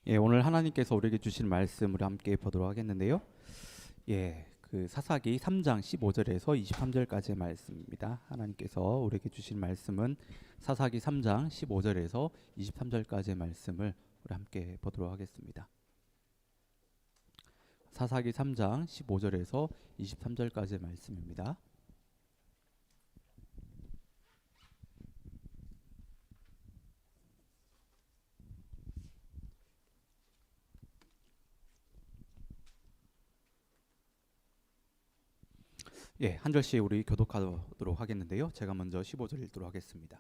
오늘 하나님께서 우리에게 주신 말씀을 함께 보도록 하겠는데요. 사사기 3장 15절에서 23절까지의 말씀입니다. 하나님께서 우리에게 주신 말씀은 사사기 3장 15절에서 23절까지의 말씀을 우리 함께 보도록 하겠습니다. 사사기 3장 15절에서 23절까지의 말씀입니다. 한 절씩 우리 교독하도록 하겠는데요. 제가 먼저 15절 읽도록 하겠습니다.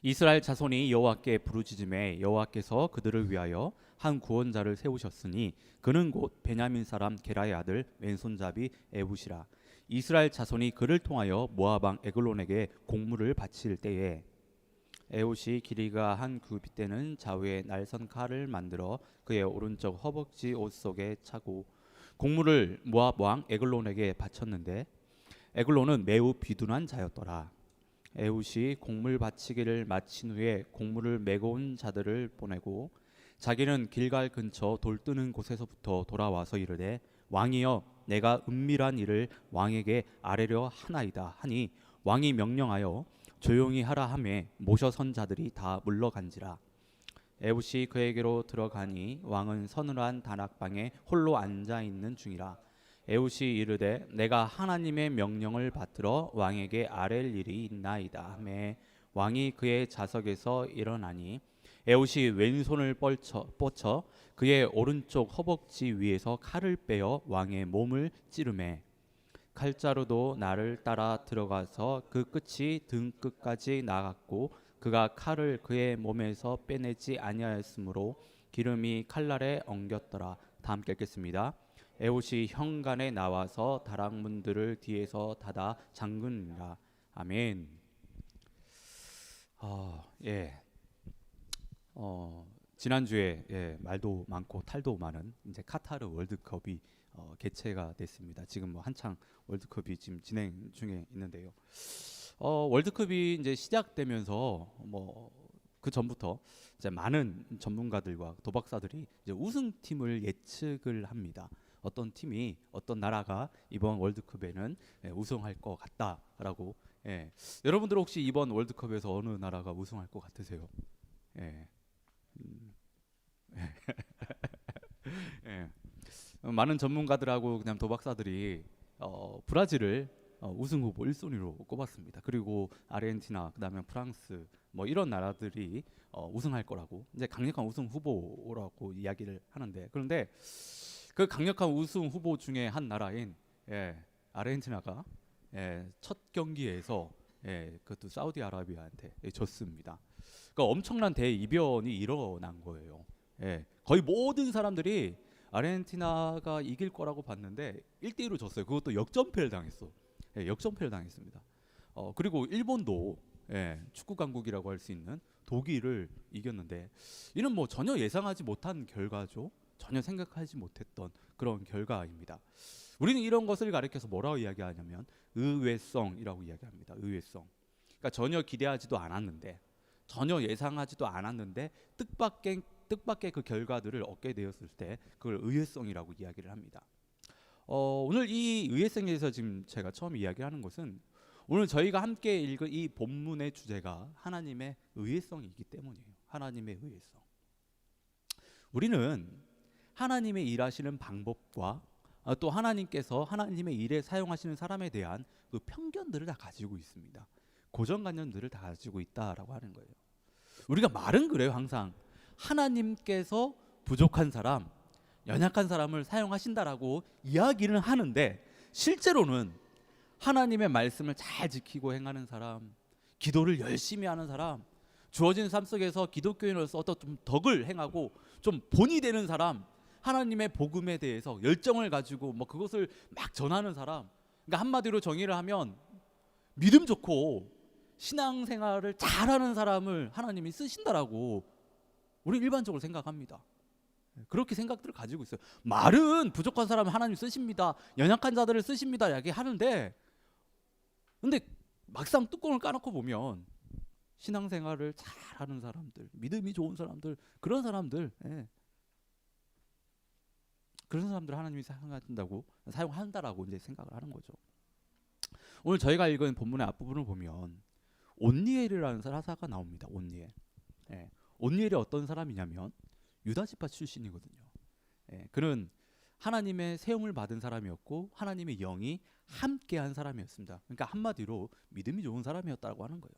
이스라엘 자손이 여호와께 부르짖음에 여호와께서 그들을 위하여 한 구원자를 세우셨으니 그는 곧 베냐민 사람 게라의 아들 왼손잡이 에훗이라. 이스라엘 자손이 그를 통하여 모압 왕 에글론에게 공물을 바칠 때에 에훗이 길이가 한 규빗 되는 좌우에 날선 칼을 만들어 그의 오른쪽 허벅지 옷 속에 차고 공물을 모압 왕 에글론에게 바쳤는데 에글론은 매우 비둔한 자였더라. 에훗이 공물 바치기를 마친 후에 공물을 메고 온 자들을 보내고 자기는 길갈 근처 돌 뜨는 곳에서부터 돌아와서 이르되 왕이여 내가 은밀한 일을 왕에게 아뢰려 하나이다 하니 왕이 명령하여 조용히 하라 하매 모셔 선 자들이 다 물러간지라. 에훗이 그에게로 들어가니 왕은 서늘한 다락방에 홀로 앉아 있는 중이라. 에훗이 이르되 내가 하나님의 명령을 받들어 왕에게 아랠 일이 있나이다 하매 왕이 그의 자석에서 일어나니 에훗이 왼손을 뻗쳐 그의 오른쪽 허벅지 위에서 칼을 빼어 왕의 몸을 찌르매 칼자루도 나를 따라 들어가서 그 끝이 등 끝까지 나갔고 그가 칼을 그의 몸에서 빼내지 아니하였으므로 기름이 칼날에 엉겼더라. 다 함께 읽겠습니다. 에훗이 현관에 나와서 다락문들을 뒤에서 닫아 잠그니라. 아멘. 지난주에 말도 많고 탈도 많은 이제 카타르 월드컵이 개최가 됐습니다. 지금 한창 월드컵이 지금 진행 중에 있는데요. 월드컵이 이제 시작되면서 그 전부터 이제 많은 전문가들과 도박사들이 이제 우승팀을 예측을 합니다. 어떤 팀이 어떤 나라가 이번 월드컵에는 우승할 것 같다라고. 여러분들 혹시 이번 월드컵에서 어느 나라가 우승할 것 같으세요? 많은 전문가들하고 그냥 도박사들이 브라질을 우승 후보 1순위로 꼽았습니다. 그리고 아르헨티나, 그다음에 프랑스 이런 나라들이 우승할 거라고 이제 강력한 우승 후보라고 이야기를 하는데, 그런데 그 강력한 우승 후보 중에 한 나라인 아르헨티나가 첫 경기에서 그것도 사우디아라비아한테 졌습니다. 그러니까 엄청난 대이변이 일어난 거예요. 거의 모든 사람들이 아르헨티나가 이길 거라고 봤는데 1대1로 졌어요. 그것도 역전패를 당했어. 역전패를 당했습니다. 그리고 일본도 축구 강국이라고 할 수 있는 독일을 이겼는데 이는 전혀 예상하지 못한 결과죠. 전혀 생각하지 못했던 그런 결과입니다. 우리는 이런 것을 가리켜서 뭐라고 이야기하냐면 의외성이라고 이야기합니다. 의외성. 그러니까 전혀 기대하지도 않았는데, 전혀 예상하지도 않았는데 뜻밖의 그 결과들을 얻게 되었을 때 그걸 의외성이라고 이야기를 합니다. 오늘 이 의외성에 대해서 지금 제가 처음 이야기하는 것은 오늘 저희가 함께 읽은 이 본문의 주제가 하나님의 의외성이기 때문이에요. 하나님의 의외성. 우리는 하나님의 일하시는 방법과 또 하나님께서 하나님의 일에 사용하시는 사람에 대한 그 편견들을 다 가지고 있습니다. 고정관념들을 다 가지고 있다라고 하는 거예요. 우리가 말은 그래요. 항상 하나님께서 부족한 사람, 연약한 사람을 사용하신다라고 이야기를 하는데 실제로는 하나님의 말씀을 잘 지키고 행하는 사람, 기도를 열심히 하는 사람, 주어진 삶 속에서 기독교인으로서 어떤 좀 덕을 행하고 좀 본이 되는 사람, 하나님의 복음에 대해서 열정을 가지고 그것을 막 전하는 사람, 그러니까 한마디로 정의를 하면 믿음 좋고 신앙생활을 잘하는 사람을 하나님이 쓰신다라고 우리 일반적으로 생각합니다. 그렇게 생각들을 가지고 있어요. 말은 부족한 사람을 하나님 쓰십니다, 연약한 자들을 쓰십니다 이야기하는데, 근데 막상 뚜껑을 까놓고 보면 신앙생활을 잘하는 사람들, 믿음이 좋은 사람들, 그런 사람들, 예. 그런 사람들 하나님이 사용한다라고 이제 생각을 하는 거죠. 오늘 저희가 읽은 본문의 앞부분을 보면 온니엘이라는 사사가 나옵니다. 온니엘. 예. 온니엘이 어떤 사람이냐면 유다 지파 출신이거든요. 예. 그는 하나님의 세움을 받은 사람이었고 하나님의 영이 함께한 사람이었습니다. 그러니까 한마디로 믿음이 좋은 사람이었다고 하는 거예요.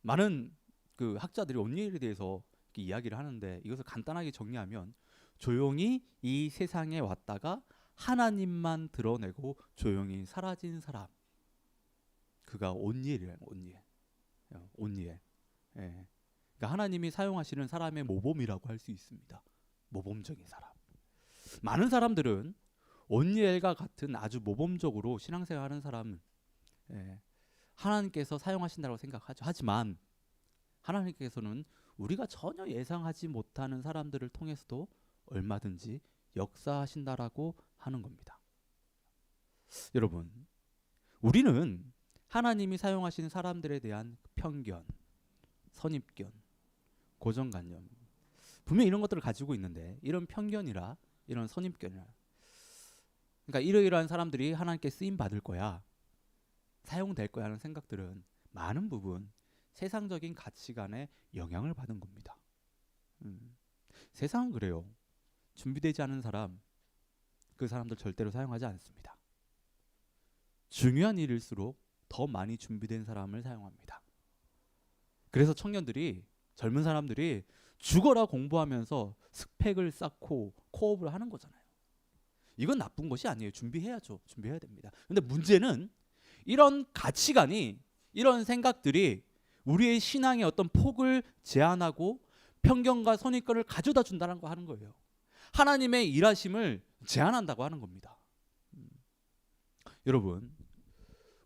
많은 그 학자들이 온니엘에 대해서 이렇게 이야기를 하는데 이것을 간단하게 정리하면 조용히 이 세상에 왔다가 하나님만 드러내고 조용히 사라진 사람. 그가 온니엘이에요. 온니엘. 예. 그러니까 하나님이 사용하시는 사람의 모범이라고 할 수 있습니다. 모범적인 사람. 많은 사람들은 온니엘과 같은 아주 모범적으로 신앙생활하는 사람은 하나님께서 사용하신다고 생각하죠. 하지만 하나님께서는 우리가 전혀 예상하지 못하는 사람들을 통해서도 얼마든지 역사하신다라고 하는 겁니다. 여러분, 우리는 하나님이 사용하시는 사람들에 대한 편견, 선입견, 고정관념 분명히 이런 것들을 가지고 있는데 이런 편견이라 이런 선입견이라 그러니까 이러이러한 사람들이 하나님께 쓰임 받을 거야, 사용될 거야 하는 생각들은 많은 부분 세상적인 가치관에 영향을 받은 겁니다. 세상은 그래요. 준비되지 않은 사람, 그 사람들 절대로 사용하지 않습니다. 중요한 일일수록 더 많이 준비된 사람을 사용합니다. 그래서 청년들이, 젊은 사람들이 죽어라 공부하면서 스펙을 쌓고 코업을 하는 거잖아요. 이건 나쁜 것이 아니에요. 준비해야죠. 준비해야 됩니다. 근데 문제는 이런 가치관이, 이런 생각들이 우리의 신앙의 어떤 폭을 제한하고 편견과 선입견을 가져다 준다는 거 하는 거예요. 하나님의 일하심을 제한한다고 하는 겁니다. 여러분,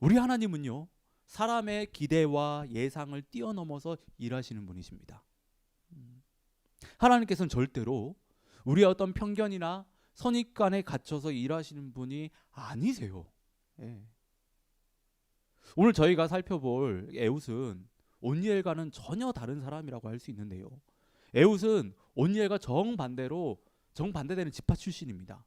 우리 하나님은요, 사람의 기대와 예상을 뛰어넘어서 일하시는 분이십니다. 하나님께서는 절대로 우리의 어떤 편견이나 선입관에 갇혀서 일하시는 분이 아니세요. 예. 오늘 저희가 살펴볼 에웃은 온니엘과는 전혀 다른 사람이라고 할 수 있는데요. 에웃은 온니엘과 정반대되는 지파 출신입니다.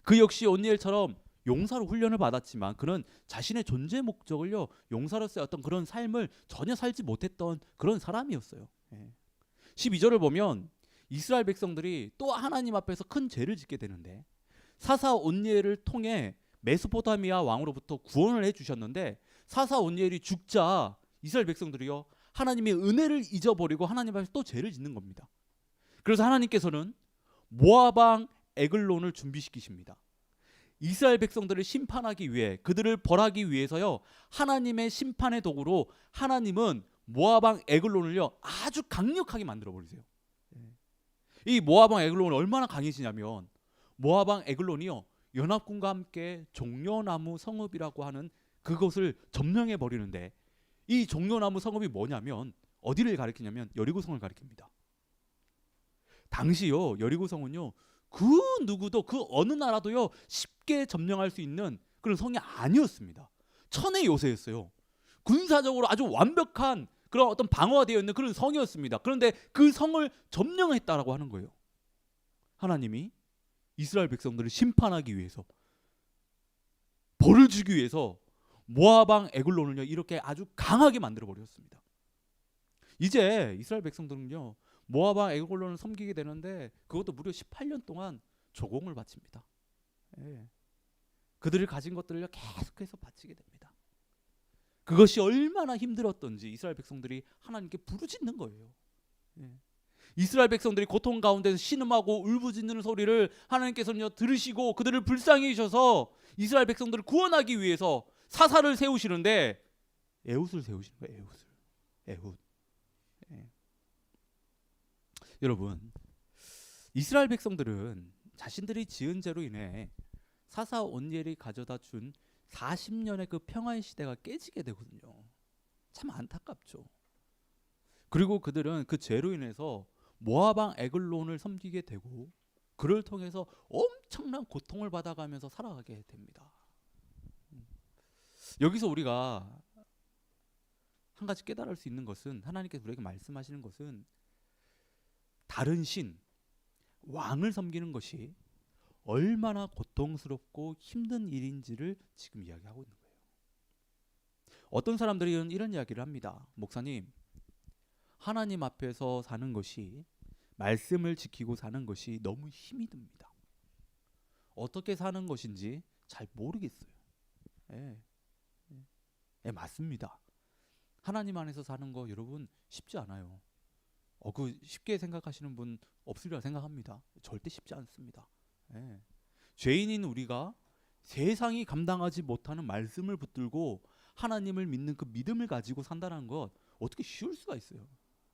그 역시 온니엘처럼 용사로 훈련을 받았지만 그는 자신의 존재 목적을요, 용사로서의 어떤 그런 삶을 전혀 살지 못했던 그런 사람이었어요. 12절을 보면 이스라엘 백성들이 또 하나님 앞에서 큰 죄를 짓게 되는데 사사 온니엘을 통해 메소포타미아 왕으로부터 구원을 해주셨는데 사사 온니엘이 죽자 이스라엘 백성들이요, 하나님의 은혜를 잊어버리고 하나님 앞에서 또 죄를 짓는 겁니다. 그래서 하나님께서는 모압 왕 에글론을 준비시키십니다. 이스라엘 백성들을 심판하기 위해, 그들을 벌하기 위해서요, 하나님의 심판의 도구로 하나님은 모압 왕 에글론을요 아주 강력하게 만들어 버리세요. 이 모압 왕 에글론은 얼마나 강해지냐면 모압 왕 에글론이요 연합군과 함께 종려나무 성읍이라고 하는 그것을 점령해 버리는데, 이 종려나무 성읍이 뭐냐면 어디를 가리키냐면 여리고성을 가리킵니다. 당시요 여리고성은요 그 누구도, 그 어느 나라도요 쉽게 점령할 수 있는 그런 성이 아니었습니다. 천의 요새였어요. 군사적으로 아주 완벽한 그런 어떤 방어가 되어 있는 그런 성이었습니다. 그런데 그 성을 점령했다라고 하는 거예요. 하나님이 이스라엘 백성들을 심판하기 위해서, 벌을 주기 위해서 모압 왕 에글론을요 이렇게 아주 강하게 만들어 버렸습니다. 이제 이스라엘 백성들은요 모압 왕 에글론을 섬기게 되는데 그것도 무려 18년 동안 조공을 바칩니다. 그들이 가진 것들을 계속해서 바치게 됩니다. 그것이 얼마나 힘들었던지 이스라엘 백성들이 하나님께 부르짖는 거예요. 이스라엘 백성들이 고통 가운데서 신음하고 울부짖는 소리를 하나님께서는요 들으시고 그들을 불쌍히 여기셔서 이스라엘 백성들을 구원하기 위해서 사사를 세우시는데 에웃을 세우시는 거예요. 에웃. 여러분, 이스라엘 백성들은 자신들이 지은 죄로 인해 사사 온니엘이 가져다 준 40년의 그 평화의 시대가 깨지게 되거든요. 참 안타깝죠. 그리고 그들은 그 죄로 인해서 모압 왕 에글론을 섬기게 되고 그를 통해서 엄청난 고통을 받아가면서 살아가게 됩니다. 여기서 우리가 한 가지 깨달을 수 있는 것은, 하나님께서 우리에게 말씀하시는 것은 다른 신, 왕을 섬기는 것이 얼마나 고통스럽고 힘든 일인지를 지금 이야기하고 있는 거예요. 어떤 사람들은 이런 이야기를 합니다. 목사님, 하나님 앞에서 사는 것이, 말씀을 지키고 사는 것이 너무 힘이 듭니다. 어떻게 사는 것인지 잘 모르겠어요. 예, 예, 맞습니다. 하나님 안에서 사는 거 여러분 쉽지 않아요. 그 쉽게 생각하시는 분 없으리라 생각합니다. 절대 쉽지 않습니다. 예. 죄인인 우리가 세상이 감당하지 못하는 말씀을 붙들고 하나님을 믿는 그 믿음을 가지고 산다는 것 어떻게 쉬울 수가 있어요?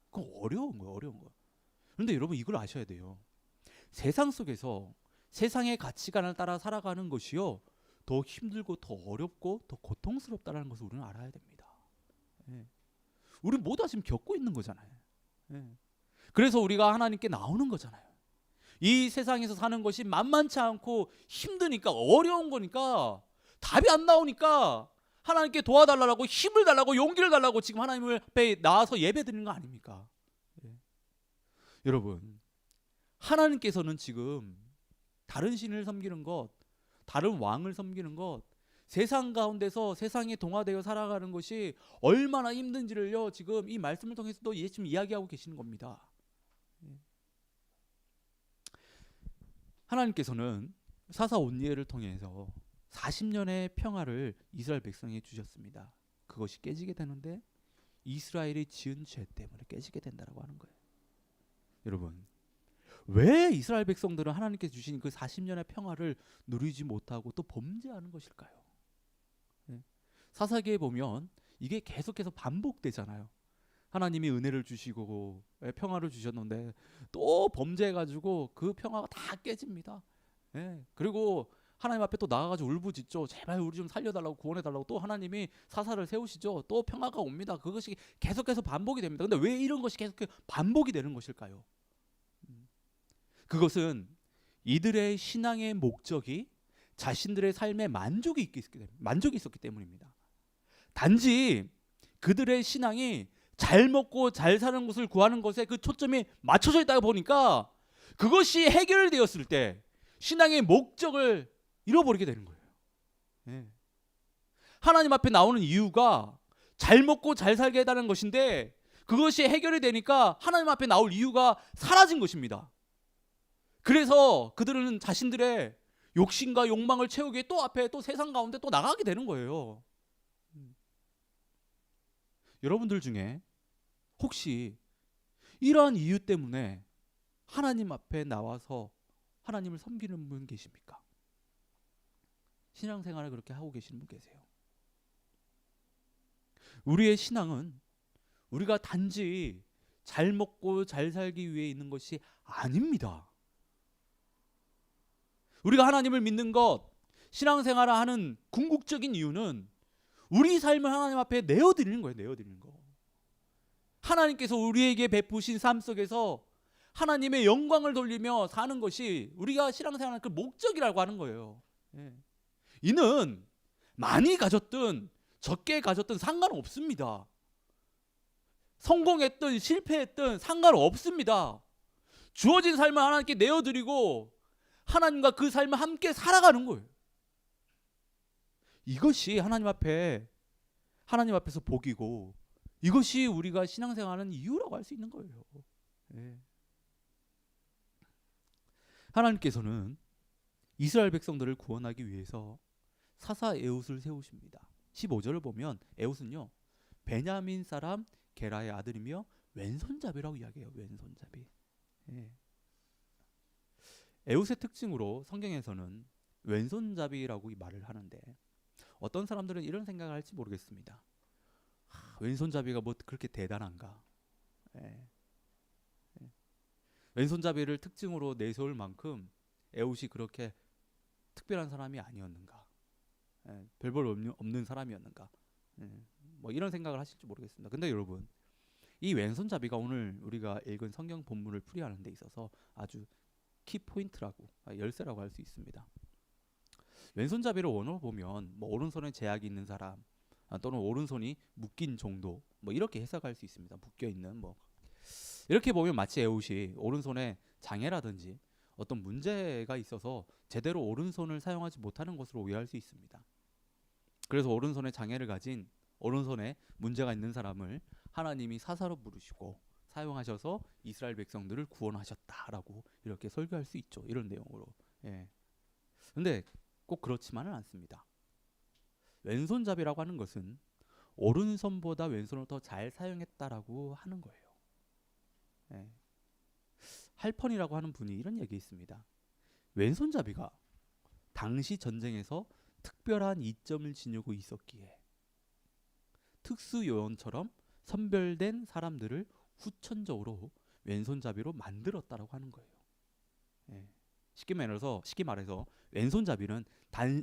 그건 어려운 거예요, 어려운 거. 그런데 여러분 이걸 아셔야 돼요. 세상 속에서 세상의 가치관을 따라 살아가는 것이요, 더 힘들고 더 어렵고 더 고통스럽다는 것을 우리는 알아야 됩니다. 예. 우리 모두 다 지금 겪고 있는 거잖아요. 예. 그래서 우리가 하나님께 나오는 거잖아요. 이 세상에서 사는 것이 만만치 않고 힘드니까, 어려운 거니까, 답이 안 나오니까 하나님께 도와달라고, 힘을 달라고, 용기를 달라고 지금 하나님 앞에 나와서 예배 드리는 거 아닙니까? 예. 여러분, 하나님께서는 지금 다른 신을 섬기는 것, 다른 왕을 섬기는 것, 세상 가운데서 세상에 동화되어 살아가는 것이 얼마나 힘든지를요, 지금 이 말씀을 통해서도 지금 이야기하고 계시는 겁니다. 하나님께서는 사사 온니엘을 통해서 40년의 평화를 이스라엘 백성에게 주셨습니다. 그것이 깨지게 되는데 이스라엘이 지은 죄 때문에 깨지게 된다라고 하는 거예요. 여러분, 왜 이스라엘 백성들은 하나님께서 주신 그 40년의 평화를 누리지 못하고 또 범죄하는 것일까요? 사사기에 보면 이게 계속해서 반복되잖아요. 하나님이 은혜를 주시고 평화를 주셨는데 또 범죄해가지고 그 평화가 다 깨집니다. 예. 그리고 하나님 앞에 또 나가가지고 울부짖죠. 제발 우리 좀 살려달라고, 구원해달라고. 또 하나님이 사사를 세우시죠. 또 평화가 옵니다. 그것이 계속해서 반복이 됩니다. 근데 왜 이런 것이 계속 반복이 되는 것일까요? 그것은 이들의 신앙의 목적이 자신들의 삶에 만족이 있었기 때문입니다. 단지 그들의 신앙이 잘 먹고 잘 사는 것을 구하는 것에 그 초점이 맞춰져 있다가 보니까 그것이 해결되었을 때 신앙의 목적을 잃어버리게 되는 거예요. 네. 하나님 앞에 나오는 이유가 잘 먹고 잘 살게 해달라는 것인데 그것이 해결이 되니까 하나님 앞에 나올 이유가 사라진 것입니다. 그래서 그들은 자신들의 욕심과 욕망을 채우기 위해 또 앞에 또 세상 가운데 또 나가게 되는 거예요. 여러분들 중에 혹시 이러한 이유 때문에 하나님 앞에 나와서 하나님을 섬기는 분 계십니까? 신앙생활을 그렇게 하고 계시는 분 계세요? 우리의 신앙은 우리가 단지 잘 먹고 잘 살기 위해 있는 것이 아닙니다. 우리가 하나님을 믿는 것, 신앙생활을 하는 궁극적인 이유는 우리 삶을 하나님 앞에 내어드리는 거예요. 내어드리는 거. 하나님께서 우리에게 베푸신 삶 속에서 하나님의 영광을 돌리며 사는 것이 우리가 신앙생활하는 그 목적이라고 하는 거예요. 예. 이는 많이 가졌든 적게 가졌든 상관없습니다. 성공했든 실패했든 상관없습니다. 주어진 삶을 하나님께 내어드리고 하나님과 그 삶을 함께 살아가는 거예요. 이것이 하나님 앞에서 복이고 이것이 우리가 신앙생활하는 이유라고 할 수 있는 거예요. 네. 하나님께서는 이스라엘 백성들을 구원하기 위해서 사사 에웃을 세우십니다. 15절을 보면 에웃은요, 베냐민 사람 게라의 아들이며 왼손잡이라고 이야기해요. 왼손잡이. 네. 에웃의 특징으로 성경에서는 왼손잡이라고 이 말을 하는데 어떤 사람들은 이런 생각을 할지 모르겠습니다. 왼손잡이가 뭐 그렇게 대단한가? 예. 예. 왼손잡이를 특징으로 내세울 만큼 에웃이 그렇게 특별한 사람이 아니었는가? 예. 별볼 없는 사람이었는가? 예. 뭐 이런 생각을 하실지 모르겠습니다. 근데 여러분, 이 왼손잡이가 오늘 우리가 읽은 성경 본문을 풀이하는 데 있어서 아주 키포인트라고, 열쇠라고 할 수 있습니다. 왼손잡이를 원어로 보면 뭐 오른손에 제약이 있는 사람, 또는 오른손이 묶인 정도, 뭐 이렇게 해석할 수 있습니다. 묶여 있는 뭐 이렇게 보면 마치 에웃이 오른손에 장애라든지 어떤 문제가 있어서 제대로 오른손을 사용하지 못하는 것으로 이해할 수 있습니다. 그래서 오른손에 장애를 가진 오른손에 문제가 있는 사람을 하나님이 사사로 부르시고 사용하셔서 이스라엘 백성들을 구원하셨다라고 이렇게 설교할 수 있죠. 이런 내용으로. 예. 근데 꼭 그렇지만은 않습니다. 왼손잡이라고 하는 것은 오른손보다 왼손을 더 잘 사용했다라고 하는 거예요. 예. 할펀이라고 하는 분이 이런 얘기 있습니다. 왼손잡이가 당시 전쟁에서 특별한 이점을 지니고 있었기에 특수요원처럼 선별된 사람들을 후천적으로 왼손잡이로 만들었다라고 하는 거예요. 예. 쉽게 말해서 왼손잡이는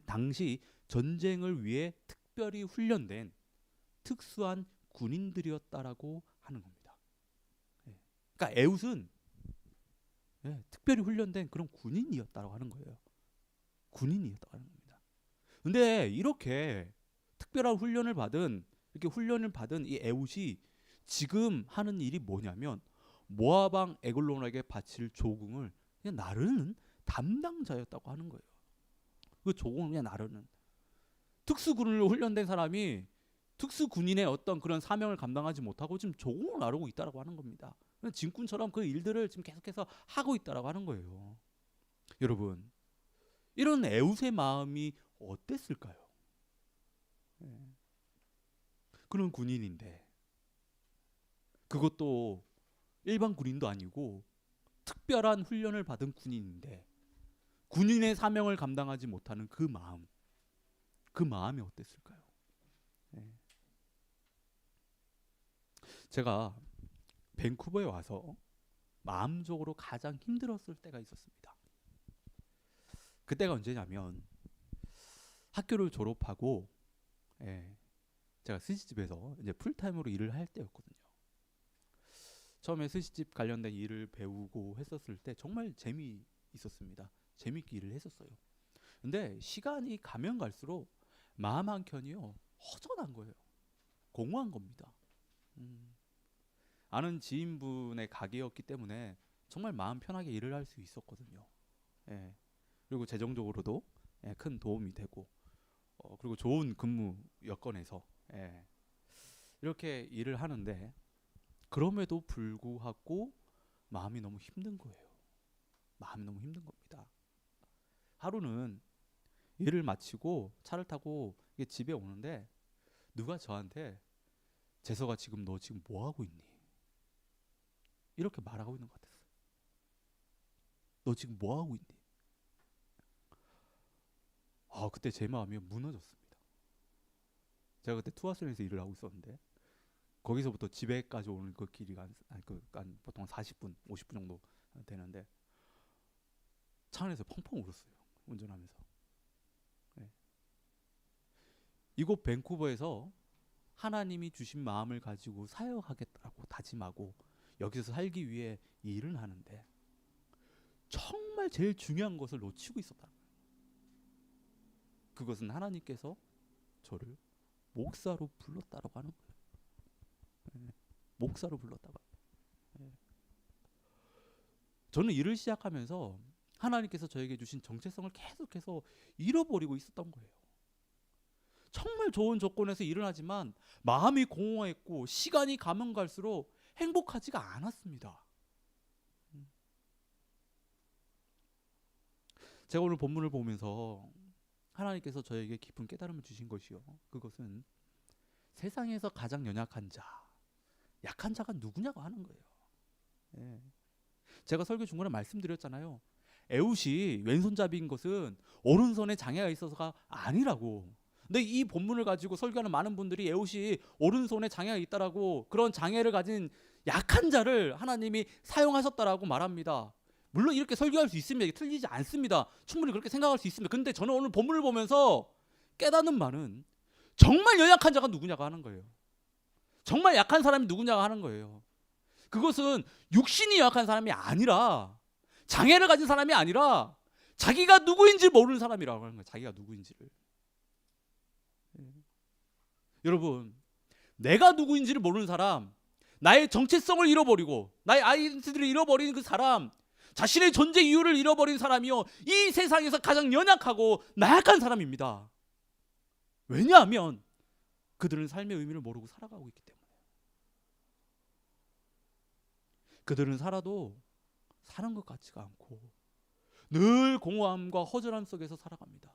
당시 전쟁을 위해 특별히 훈련된 특수한 군인들이었다라고 하는 겁니다. 예. 그러니까 에웃은 특별히 훈련된 그런 군인이었다고 하는 거예요. 군인이었다고 하는 겁니다. 근데 이렇게 특별한 이렇게 훈련을 받은 이 에웃이 지금 하는 일이 뭐냐면 모압 왕 에글론에게 바칠 조공을 그냥 나르는 담당자였다고 하는 거예요. 그 조공을 그냥 나르는 특수군으로 훈련된 사람이 특수군인의 어떤 그런 사명을 감당하지 못하고 지금 조공을 나르고 있다라고 하는 겁니다. 진군처럼 그 일들을 지금 계속해서 하고 있다라고 하는 거예요. 여러분, 이런 에웃의 마음이 어땠을까요? 그런 군인인데, 그것도 일반 군인도 아니고 특별한 훈련을 받은 군인인데 군인의 사명을 감당하지 못하는 그 마음이 어땠을까요? 제가 밴쿠버에 와서 마음적으로 가장 힘들었을 때가 있었습니다. 그때가 언제냐면 학교를 졸업하고 제가 스시집에서 이제 풀타임으로 일을 할 때였거든요. 처음에 스시집 관련된 일을 배우고 했었을 때 정말 재미있었습니다. 재밌게 일을 했었어요. 근데 시간이 가면 갈수록 마음 한켠이요 허전한 거예요. 공허한 겁니다. 아는 지인분의 가게였기 때문에 정말 마음 편하게 일을 할 수 있었거든요. 그리고 재정적으로도 큰 도움이 되고 그리고 좋은 근무 여건에서 이렇게 일을 하는데 그럼에도 불구하고 마음이 너무 힘든 거예요. 마음이 너무 힘든 겁니다. 하루는 일을 마치고 차를 타고 집에 오는데 누가 저한테 재석아 너 지금 뭐 하고 있니? 이렇게 말하고 있는 것 같았어요. 너 지금 뭐 하고 있니? 그때 제 마음이 무너졌습니다. 제가 그때 투어스에서 일을 하고 있었는데 거기서부터 집에까지 오는 그 길이 한 보통 40분, 50분 정도 되는데 차 안에서 펑펑 울었어요. 운전하면서. 이곳 밴쿠버에서 하나님이 주신 마음을 가지고 사역하겠다고 다짐하고 여기서 살기 위해 일을 하는데 정말 제일 중요한 것을 놓치고 있었다. 그것은 하나님께서 저를 목사로 불렀다라고 하는 거예요. 목사로 불렀다고. 저는 일을 시작하면서 하나님께서 저에게 주신 정체성을 계속해서 잃어버리고 있었던 거예요. 정말 좋은 조건에서 일을 하지만 마음이 공허했고 시간이 가면 갈수록 행복하지가 않았습니다. 제가 오늘 본문을 보면서 하나님께서 저에게 깊은 깨달음을 주신 것이요. 그것은 세상에서 가장 연약한 자, 약한 자가 누구냐고 하는 거예요. 제가 설교 중간에 말씀드렸잖아요. 에웃이 왼손잡이인 것은 오른손에 장애가 있어서가 아니라고. 근데 이 본문을 가지고 설교하는 많은 분들이 에웃이 오른손에 장애가 있다라고 그런 장애를 가진 약한 자를 하나님이 사용하셨다라고 말합니다. 물론 이렇게 설교할 수 있습니다. 이게 틀리지 않습니다. 충분히 그렇게 생각할 수 있습니다. 근데 저는 오늘 본문을 보면서 깨닫는 바는 정말 연약한 자가 누구냐고 하는 거예요. 정말 약한 사람이 누구냐고 하는 거예요. 그것은 육신이 약한 사람이 아니라 장애를 가진 사람이 아니라 자기가 누구인지 모르는 사람이라고 하는 거예요. 자기가 누구인지를. 여러분, 내가 누구인지를 모르는 사람, 나의 정체성을 잃어버리고 나의 아이덴티티를 잃어버리는 그 사람, 자신의 존재 이유를 잃어버린 사람이요, 이 세상에서 가장 연약하고 나약한 사람입니다. 왜냐하면 그들은 삶의 의미를 모르고 살아가고 있기 때문에. 그들은 살아도 사는 것 같지가 않고 늘 공허함과 허전함 속에서 살아갑니다.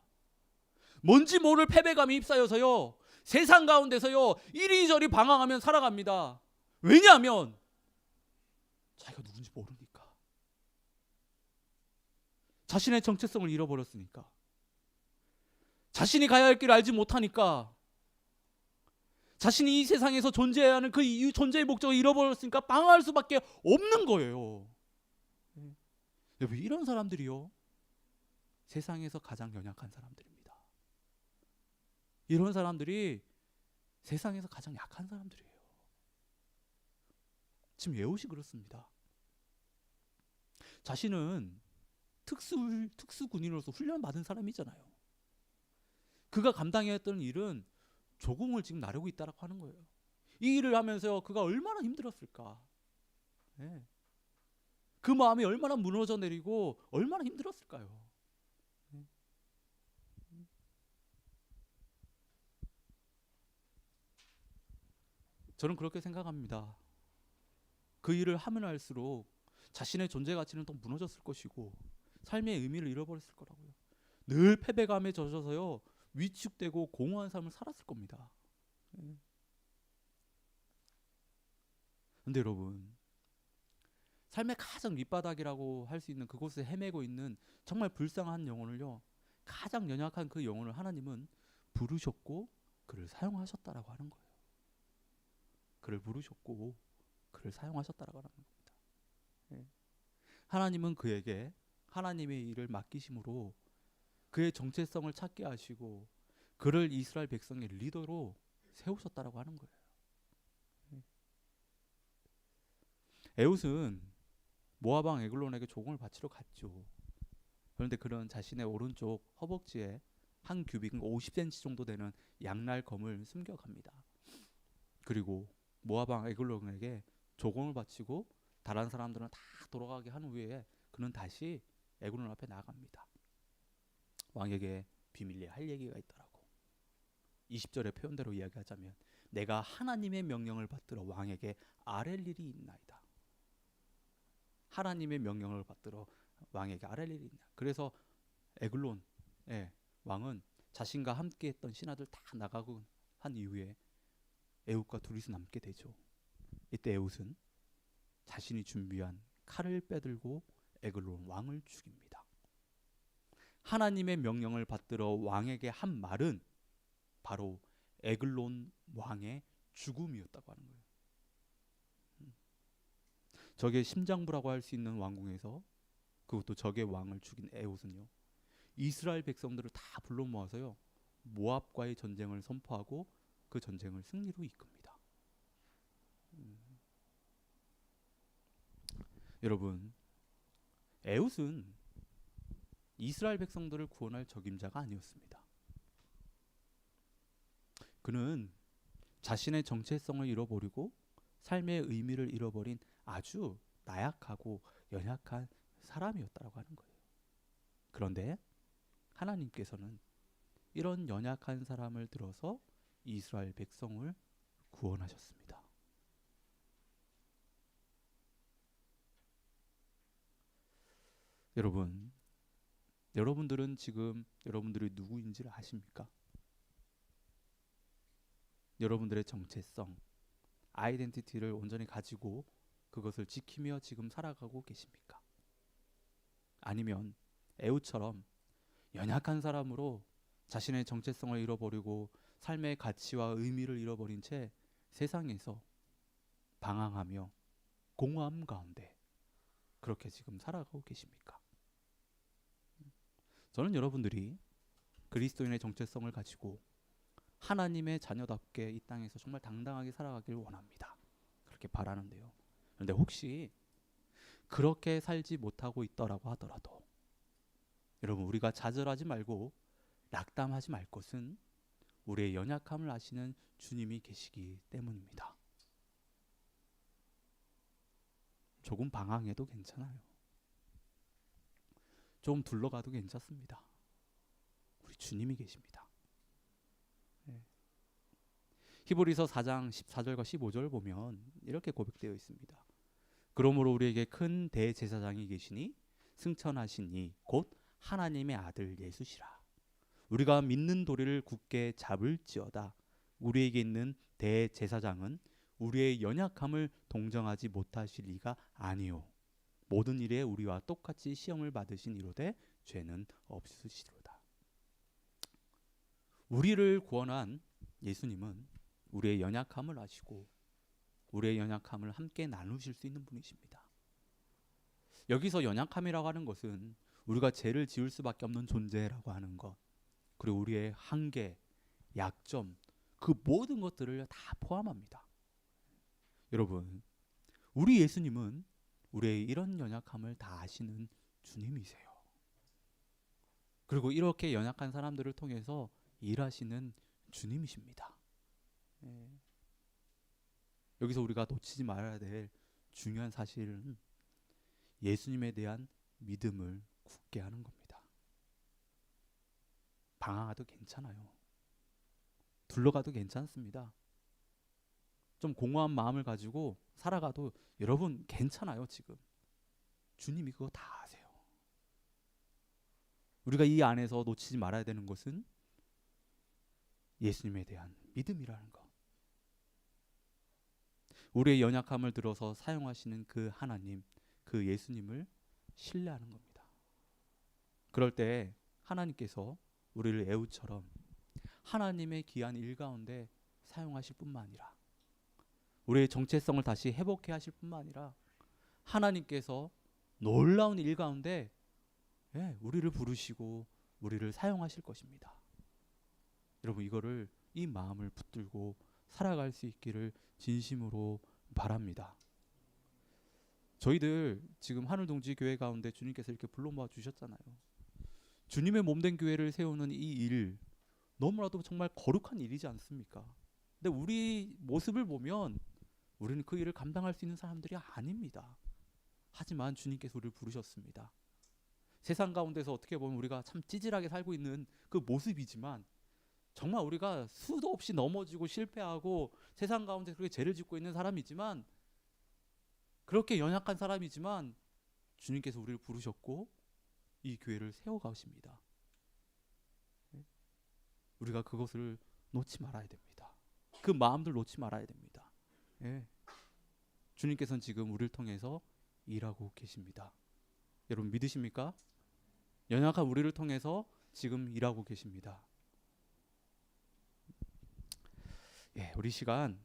뭔지 모를 패배감이 휩싸여서요, 세상 가운데서요 이리저리 방황하며 살아갑니다. 왜냐하면 자기가 누군지 모르니까. 자신의 정체성을 잃어버렸으니까. 자신이 가야 할 길을 알지 못하니까. 자신이 이 세상에서 존재해야 하는 그 이유, 존재의 목적을 잃어버렸으니까 방황할 수밖에 없는 거예요. 여러분, 이런 사람들이요, 세상에서 가장 연약한 사람들입니다. 이런 사람들이 세상에서 가장 약한 사람들이에요. 지금 예옷이 그렇습니다. 자신은 특수군인으로서 훈련받은 사람이잖아요. 그가 감당해야 했던 일은 조공을 지금 나르고 있다라고 하는 거예요. 이 일을 하면서 그가 얼마나 힘들었을까. 네. 그 마음이 얼마나 무너져 내리고 얼마나 힘들었을까요. 네. 저는 그렇게 생각합니다. 그 일을 하면 할수록 자신의 존재 가치는 더 무너졌을 것이고 삶의 의미를 잃어버렸을 거라고요. 늘 패배감에 젖어서요 위축되고 공허한 삶을 살았을 겁니다. 근데 여러분, 삶의 가장 밑바닥이라고 할 수 있는 그곳에 헤매고 있는 정말 불쌍한 영혼을요, 가장 연약한 그 영혼을 하나님은 부르셨고 그를 사용하셨다라고 하는 거예요. 그를 부르셨고 그를 사용하셨다라고 하는 겁니다. 하나님은 그에게 하나님의 일을 맡기심으로 그의 정체성을 찾게 하시고 그를 이스라엘 백성의 리더로 세우셨다라고 하는 거예요. 에훗은 모압 왕 에글론에게 조공을 바치러 갔죠. 그런데 그런 자신의 오른쪽 허벅지에 한 규빗 50cm 정도 되는 양날 검을 숨겨갑니다. 그리고 모압 왕 에글론에게 조공을 바치고 다른 사람들은 다 돌아가게 한 후에 그는 다시 에글론 앞에 나갑니다. 왕에게 비밀리에 할 얘기가 있더라고. 20절의 표현대로 이야기하자면 내가 하나님의 명령을 받들어 왕에게 아랠 일이 있나이다. 하나님의 명령을 받들어 왕에게 아랠 일이 있나. 그래서 에글론 왕은 자신과 함께 했던 신하들 다 나가고 한 이후에 에훗과 둘이서 남게 되죠. 이때 에훗은 자신이 준비한 칼을 빼들고 에글론 왕을 죽입니다. 하나님의 명령을 받들어 왕에게 한 말은 바로 에글론 왕의 죽음이었다고 하는 거예요. 적의 심장부라고 할 수 있는 왕궁에서 그것도 적의 왕을 죽인 에훗은요, 이스라엘 백성들을 다 불러 모아서요 모압과의 전쟁을 선포하고 그 전쟁을 승리로 이끕니다. 여러분, 에훗은 이스라엘 백성들을 구원할 적임자가 아니었습니다. 그는 자신의 정체성을 잃어버리고 삶의 의미를 잃어버린 아주 나약하고 연약한 사람이었다고 하는 거예요. 그런데 하나님께서는 이런 연약한 사람을 들어서 이스라엘 백성을 구원하셨습니다. 여러분, 여러분들은 지금 여러분들이 누구인지를 아십니까? 여러분들의 정체성, 아이덴티티를 온전히 가지고 그것을 지키며 지금 살아가고 계십니까? 아니면 에훗처럼 연약한 사람으로 자신의 정체성을 잃어버리고 삶의 가치와 의미를 잃어버린 채 세상에서 방황하며 공허함 가운데 그렇게 지금 살아가고 계십니까? 저는 여러분들이 그리스도인의 정체성을 가지고 하나님의 자녀답게 이 땅에서 정말 당당하게 살아가길 원합니다. 그렇게 바라는데요. 그런데 혹시 그렇게 살지 못하고 있더라고 하더라도 여러분, 우리가 좌절하지 말고 낙담하지 말 것은 우리의 연약함을 아시는 주님이 계시기 때문입니다. 조금 방황해도 괜찮아요. 좀 둘러가도 괜찮습니다. 우리 주님이 계십니다. 네. 히브리서 4장 14절과 15절 보면 이렇게 고백되어 있습니다. 그러므로 우리에게 큰 대제사장이 계시니 승천하신 이 곧 하나님의 아들 예수시라. 우리가 믿는 도리를 굳게 잡을지어다. 우리에게 있는 대제사장은 우리의 연약함을 동정하지 못하실 리가 아니요 모든 일에 우리와 똑같이 시험을 받으신 이로되 죄는 없으시로다. 우리를 구원한 예수님은 우리의 연약함을 아시고 우리의 연약함을 함께 나누실 수 있는 분이십니다. 여기서 연약함이라고 하는 것은 우리가 죄를 지을 수밖에 없는 존재라고 하는 것, 그리고 우리의 한계, 약점, 그 모든 것들을 다 포함합니다. 여러분, 우리 예수님은 우리의 이런 연약함을 다 아시는 주님이세요. 그리고 이렇게 연약한 사람들을 통해서 일하시는 주님이십니다. 여기서 우리가 놓치지 말아야 될 중요한 사실은 예수님에 대한 믿음을 굳게 하는 겁니다. 방황해도 괜찮아요. 둘러가도 괜찮습니다. 좀 공허한 마음을 가지고 살아가도 여러분 괜찮아요. 지금 주님이 그거 다 아세요. 우리가 이 안에서 놓치지 말아야 되는 것은 예수님에 대한 믿음이라는 것. 우리의 연약함을 들어서 사용하시는 그 하나님, 그 예수님을 신뢰하는 겁니다. 그럴 때 하나님께서 우리를 애우처럼 하나님의 귀한 일 가운데 사용하실 뿐만 아니라 우리의 정체성을 다시 회복해 하실 뿐만 아니라 하나님께서 놀라운 일 가운데 우리를 부르시고 우리를 사용하실 것입니다. 여러분, 이거를 이 마음을 붙들고 살아갈 수 있기를 진심으로 바랍니다. 저희들 지금 하늘동지 교회 가운데 주님께서 이렇게 불러 모아 주셨잖아요. 주님의 몸된 교회를 세우는 이 일, 너무나도 정말 거룩한 일이지 않습니까? 근데 우리 모습을 보면 우리는 그 일을 감당할 수 있는 사람들이 아닙니다. 하지만 주님께서 우리를 부르셨습니다. 세상 가운데서 어떻게 보면 우리가 참 찌질하게 살고 있는 그 모습이지만 정말 우리가 수도 없이 넘어지고 실패하고 세상 가운데 그렇게 죄를 짓고 있는 사람이지만, 그렇게 연약한 사람이지만 주님께서 우리를 부르셨고 이 교회를 세워가십니다. 우리가 그것을 놓지 말아야 됩니다. 그 마음들 놓지 말아야 됩니다. 주님께서는 지금 우리를 통해서 일하고 계십니다. 여러분 믿으십니까? 연약한 우리를 통해서 지금 일하고 계십니다. 우리 시간